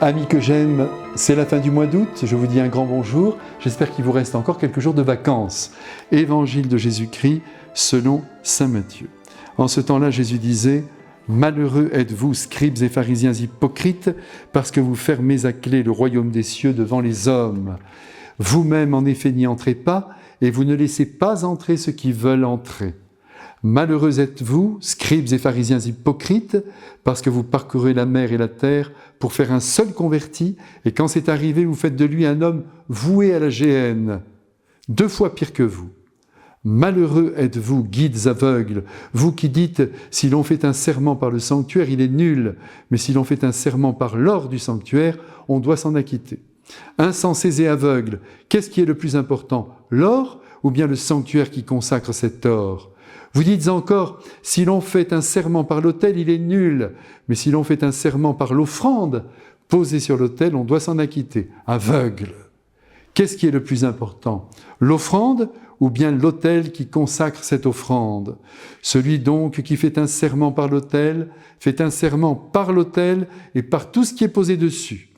Amis que j'aime, c'est la fin du mois d'août, je vous dis un grand bonjour, j'espère qu'il vous reste encore quelques jours de vacances. Évangile de Jésus-Christ selon saint Matthieu. En ce temps-là, Jésus disait « Malheureux êtes-vous, scribes et pharisiens hypocrites, parce que vous fermez à clé le royaume des cieux devant les hommes. Vous-même, en effet, n'y entrez pas, et vous ne laissez pas entrer ceux qui veulent entrer. Malheureux êtes-vous, scribes et pharisiens hypocrites, parce que vous parcourez la mer et la terre pour faire un seul converti, et quand c'est arrivé, vous faites de lui un homme voué à la géhenne, 2 fois pire que vous. Malheureux êtes-vous, guides aveugles, vous qui dites « si l'on fait un serment par le sanctuaire, il est nul, mais si l'on fait un serment par l'or du sanctuaire, on doit s'en acquitter. » Insensés et aveugles, qu'est-ce qui est le plus important, l'or ou bien le sanctuaire qui consacre cet or ? Vous dites encore, si l'on fait un serment par l'autel, il est nul, mais si l'on fait un serment par l'offrande, posée sur l'autel, on doit s'en acquitter. Aveugle. Qu'est-ce qui est le plus important, l'offrande ou bien l'autel qui consacre cette offrande? Celui donc qui fait un serment par l'autel, fait un serment par l'autel et par tout ce qui est posé dessus.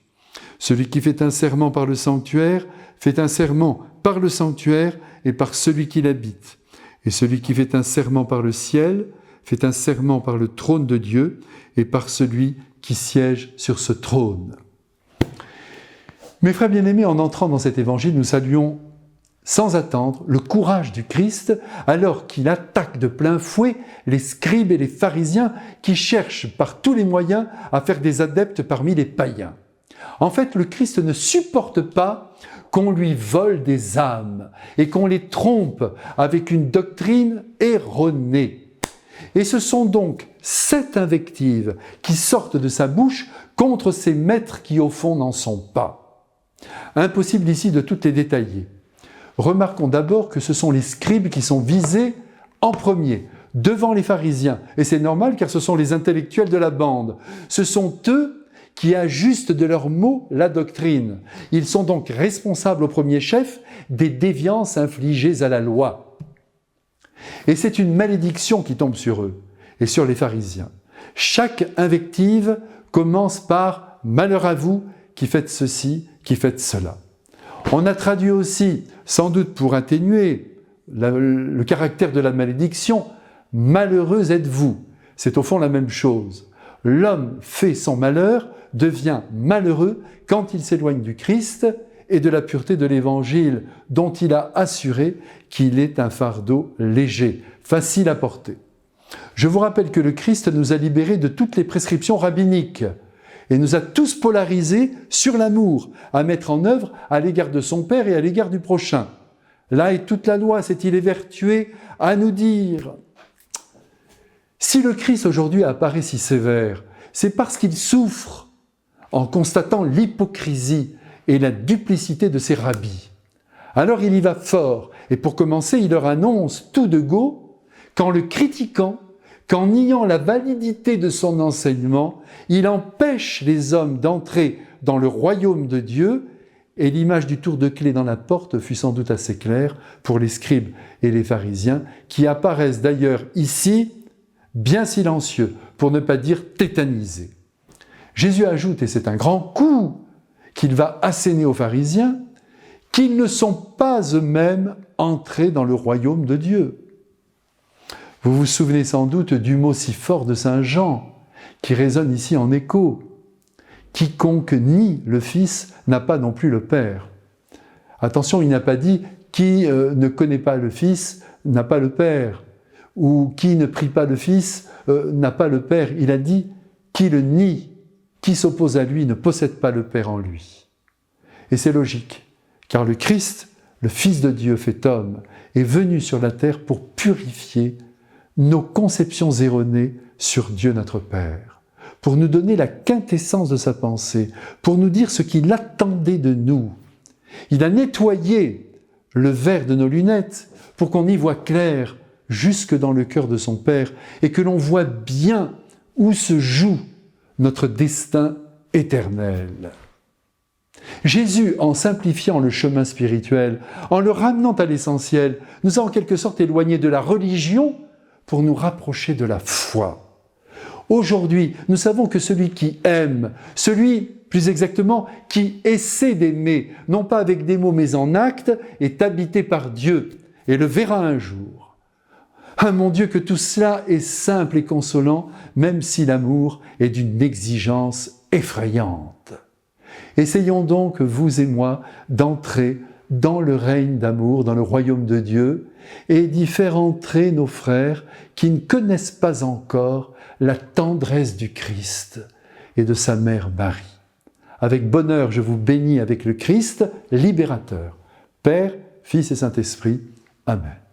Celui qui fait un serment par le sanctuaire, fait un serment par le sanctuaire et par celui qui l'habite. Et celui qui fait un serment par le ciel, fait un serment par le trône de Dieu et par celui qui siège sur ce trône. Mes frères bien-aimés, en entrant dans cet évangile, nous saluons sans attendre le courage du Christ alors qu'il attaque de plein fouet les scribes et les pharisiens qui cherchent par tous les moyens à faire des adeptes parmi les païens. En fait, le Christ ne supporte pas qu'on lui vole des âmes et qu'on les trompe avec une doctrine erronée. Et ce sont donc 7 invectives qui sortent de sa bouche contre ces maîtres qui au fond n'en sont pas. Impossible ici de toutes les détailler. Remarquons d'abord que ce sont les scribes qui sont visés en premier, devant les pharisiens. Et c'est normal car ce sont les intellectuels de la bande. Ce sont eux qui ajustent de leurs mots la doctrine. Ils sont donc responsables au premier chef des déviances infligées à la loi. Et c'est une malédiction qui tombe sur eux et sur les pharisiens. Chaque invective commence par « malheur à vous qui faites ceci, qui faites cela ». On a traduit aussi, sans doute pour atténuer le caractère de la malédiction, « malheureux êtes-vous ». C'est au fond la même chose. L'homme fait son malheur, devient malheureux quand il s'éloigne du Christ et de la pureté de l'Évangile dont il a assuré qu'il est un fardeau léger, facile à porter. Je vous rappelle que le Christ nous a libérés de toutes les prescriptions rabbiniques et nous a tous polarisés sur l'amour à mettre en œuvre à l'égard de son Père et à l'égard du prochain. Là est toute la loi, c'est-il évertué à nous dire. Si le Christ aujourd'hui apparaît si sévère, c'est parce qu'il souffre en constatant l'hypocrisie et la duplicité de ses rabbis. Alors il y va fort, et pour commencer, il leur annonce tout de go qu'en le critiquant, qu'en niant la validité de son enseignement, il empêche les hommes d'entrer dans le royaume de Dieu, et l'image du tour de clé dans la porte fut sans doute assez claire pour les scribes et les pharisiens, qui apparaissent d'ailleurs ici bien silencieux, pour ne pas dire tétanisés. Jésus ajoute, et c'est un grand coup qu'il va asséner aux pharisiens, qu'ils ne sont pas eux-mêmes entrés dans le royaume de Dieu. Vous vous souvenez sans doute du mot si fort de saint Jean, qui résonne ici en écho. Quiconque nie le Fils n'a pas non plus le Père. Attention, il n'a pas dit qui ne connaît pas le Fils n'a pas le Père, ou qui ne prie pas le Fils n'a pas le Père. Il a dit qui le nie, qui s'oppose à lui ne possède pas le Père en lui. Et c'est logique, car le Christ, le Fils de Dieu fait homme, est venu sur la terre pour purifier nos conceptions erronées sur Dieu notre Père, pour nous donner la quintessence de sa pensée, pour nous dire ce qu'il attendait de nous. Il a nettoyé le verre de nos lunettes pour qu'on y voit clair jusque dans le cœur de son Père et que l'on voit bien où se joue notre destin éternel. Jésus, en simplifiant le chemin spirituel, en le ramenant à l'essentiel, nous a en quelque sorte éloignés de la religion pour nous rapprocher de la foi. Aujourd'hui, nous savons que celui qui aime, celui plus exactement, qui essaie d'aimer, non pas avec des mots mais en actes, est habité par Dieu et le verra un jour. Ah mon Dieu, que tout cela est simple et consolant, même si l'amour est d'une exigence effrayante. Essayons donc, vous et moi, d'entrer dans le règne d'amour, dans le royaume de Dieu, et d'y faire entrer nos frères qui ne connaissent pas encore la tendresse du Christ et de sa mère Marie. Avec bonheur, je vous bénis avec le Christ libérateur. Père, Fils et Saint-Esprit. Amen.